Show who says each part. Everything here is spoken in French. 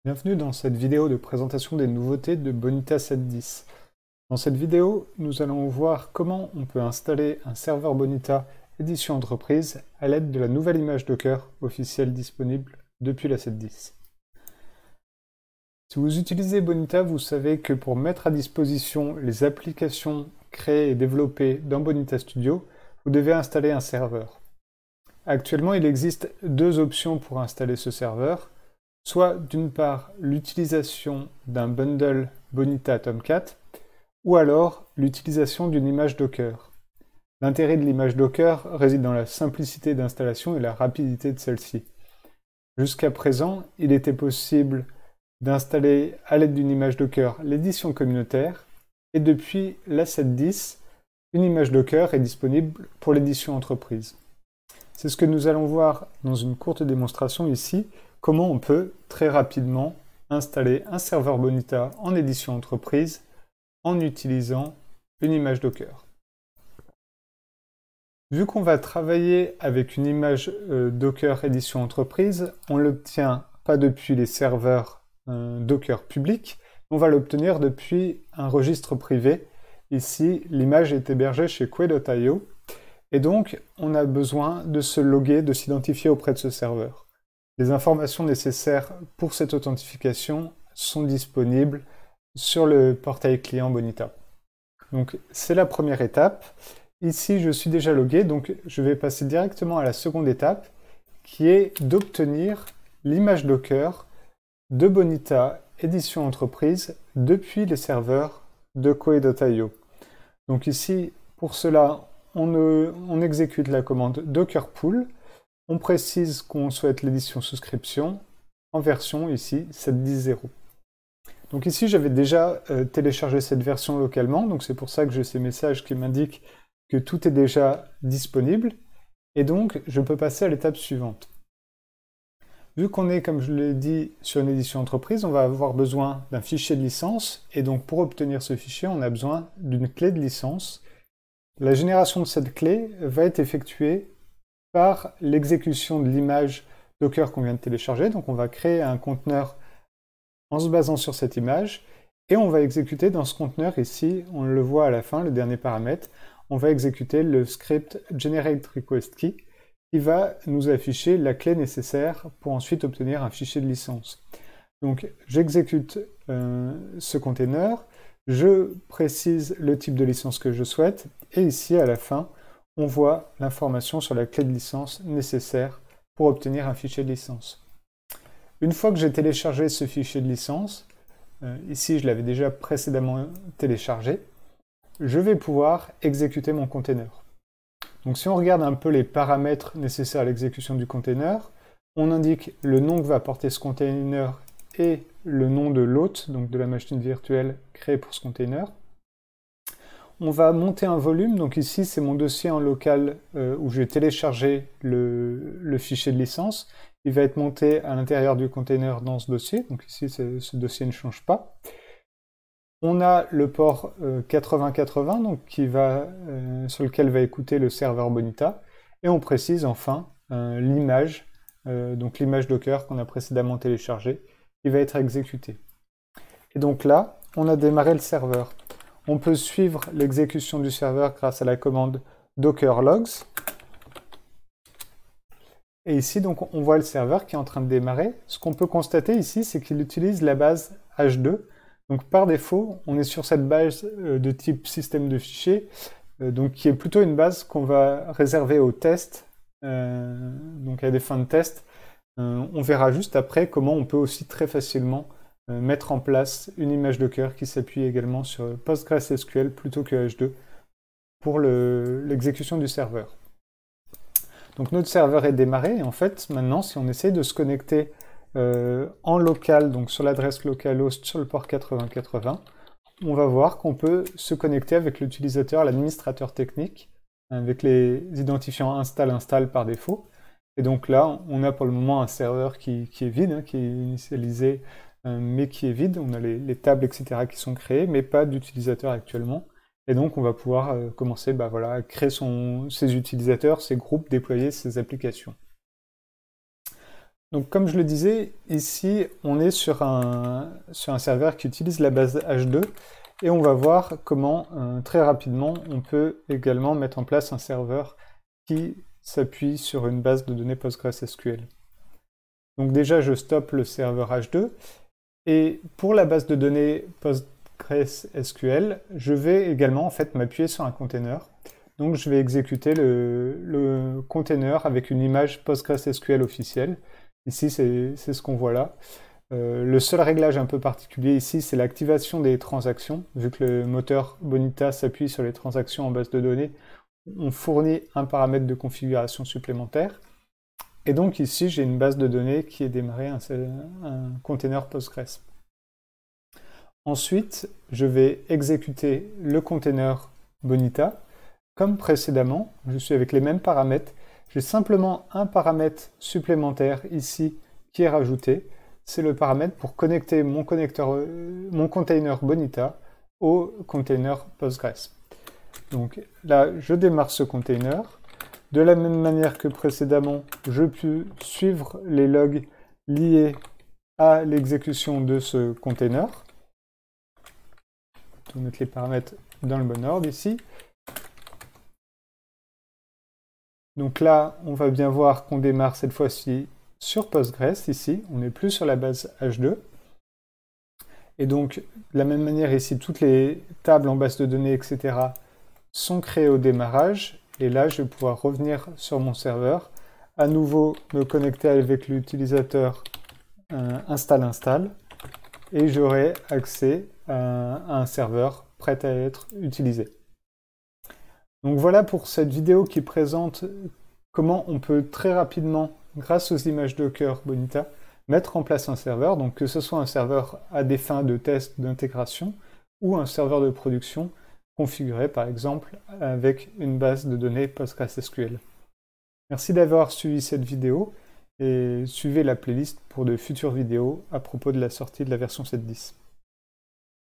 Speaker 1: Bienvenue dans cette vidéo de présentation des nouveautés de Bonita 7.10. Dans cette vidéo, nous allons voir comment on peut installer un serveur Bonita édition entreprise à l'aide de la nouvelle image Docker officielle disponible depuis la 7.10. Si vous utilisez Bonita, vous savez que pour mettre à disposition les applications créées et développées dans Bonita Studio, vous devez installer un serveur. Actuellement, il existe deux options pour installer ce serveur. Soit d'une part l'utilisation d'un bundle Bonita Tomcat, ou alors l'utilisation d'une image Docker. L'intérêt de l'image Docker réside dans la simplicité d'installation et la rapidité de celle-ci. Jusqu'à présent, il était possible d'installer à l'aide d'une image Docker l'édition communautaire, et depuis la 7.10, une image Docker est disponible pour l'édition entreprise. C'est ce que nous allons voir dans une courte démonstration ici, comment on peut très rapidement installer un serveur Bonita en édition entreprise en utilisant une image Docker. Vu qu'on va travailler avec une image Docker édition entreprise, on ne l'obtient pas depuis les serveurs Docker publics, on va l'obtenir depuis un registre privé. Ici, l'image est hébergée chez Quay.io et donc on a besoin de se loguer, de s'identifier auprès de ce serveur. Les informations nécessaires pour cette authentification sont disponibles sur le portail client Bonita. Donc c'est la première étape. Ici je suis déjà logué, donc je vais passer directement à la seconde étape qui est d'obtenir l'image Docker de Bonita édition entreprise depuis les serveurs de Quay.io. Donc ici pour cela on exécute la commande docker pull. On précise qu'on souhaite l'édition souscription en version ici 7.10.0. Donc ici j'avais déjà téléchargé cette version localement, donc c'est pour ça que j'ai ces messages qui m'indiquent que tout est déjà disponible, et donc je peux passer à l'étape suivante. Vu qu'on est, comme je l'ai dit, sur une édition entreprise, on va avoir besoin d'un fichier de licence, et donc pour obtenir ce fichier, on a besoin d'une clé de licence. La génération de cette clé va être effectuée par l'exécution de l'image Docker qu'on vient de télécharger. Donc on va créer un conteneur en se basant sur cette image et on va exécuter dans ce conteneur ici, on le voit à la fin, le dernier paramètre, on va exécuter le script GenerateRequestKey qui va nous afficher la clé nécessaire pour ensuite obtenir un fichier de licence. Donc j'exécute ce container, je précise le type de licence que je souhaite et ici à la fin, on voit l'information sur la clé de licence nécessaire pour obtenir un fichier de licence. Une fois que j'ai téléchargé ce fichier de licence, ici je l'avais déjà précédemment téléchargé, je vais pouvoir exécuter mon container. Donc si on regarde un peu les paramètres nécessaires à l'exécution du container, on indique le nom que va porter ce container et le nom de l'hôte, donc de la machine virtuelle créée pour ce container. On va monter un volume, donc ici c'est mon dossier en local où j'ai téléchargé le fichier de licence. Il va être monté à l'intérieur du container dans ce dossier, donc ici ce dossier ne change pas. On a le port 8080 donc, sur lequel va écouter le serveur Bonita, et on précise enfin l'image, donc l'image Docker qu'on a précédemment téléchargée, qui va être exécutée. Et donc là, on a démarré le serveur. On peut suivre l'exécution du serveur grâce à la commande docker logs. Et ici, donc, on voit le serveur qui est en train de démarrer. Ce qu'on peut constater ici, c'est qu'il utilise la base H2. Donc, par défaut, on est sur cette base de type système de fichiers, donc qui est plutôt une base qu'on va réserver aux tests, donc à des fins de test. On verra juste après comment on peut aussi très facilement mettre en place une image Docker qui s'appuie également sur PostgreSQL plutôt que H2 pour l'exécution du serveur. Donc notre serveur est démarré et en fait maintenant si on essaie de se connecter en local, donc sur l'adresse localhost sur le port 8080, on va voir qu'on peut se connecter avec l'utilisateur, l'administrateur technique, avec les identifiants install par défaut. Et donc là on a pour le moment un serveur qui est vide, qui est initialisé mais qui est vide, on a les tables, etc. qui sont créées, mais pas d'utilisateurs actuellement. Et donc on va pouvoir commencer à créer ses utilisateurs, ses groupes, déployer ses applications. Donc comme je le disais, ici on est sur un serveur qui utilise la base H2 et on va voir comment très rapidement on peut également mettre en place un serveur qui s'appuie sur une base de données PostgreSQL. Donc déjà je stoppe le serveur H2 et pour la base de données PostgreSQL, je vais également en fait m'appuyer sur un container. Donc je vais exécuter le container avec une image PostgreSQL officielle. Ici, c'est ce qu'on voit là. Le seul réglage un peu particulier ici, c'est l'activation des transactions. Vu que le moteur Bonita s'appuie sur les transactions en base de données, on fournit un paramètre de configuration supplémentaire. Et donc ici, j'ai une base de données qui est démarrée, un container Postgres. Ensuite, je vais exécuter le container Bonita. Comme précédemment, je suis avec les mêmes paramètres. J'ai simplement un paramètre supplémentaire ici qui est rajouté. C'est le paramètre pour connecter mon container Bonita au container Postgres. Donc là, je démarre ce container. De la même manière que précédemment, je peux suivre les logs liés à l'exécution de ce container. Je vais mettre les paramètres dans le bon ordre ici. Donc là, on va bien voir qu'on démarre cette fois-ci sur Postgres, ici. On n'est plus sur la base H2. Et donc, de la même manière ici, toutes les tables en base de données, etc. sont créées au démarrage. Et là, je vais pouvoir revenir sur mon serveur, à nouveau me connecter avec l'utilisateur install, et j'aurai accès à un serveur prêt à être utilisé. Donc voilà pour cette vidéo qui présente comment on peut très rapidement, grâce aux images Docker Bonita, mettre en place un serveur, donc que ce soit un serveur à des fins de test d'intégration ou un serveur de production configuré par exemple avec une base de données PostgreSQL. Merci d'avoir suivi cette vidéo et suivez la playlist pour de futures vidéos à propos de la sortie de la version 7.10.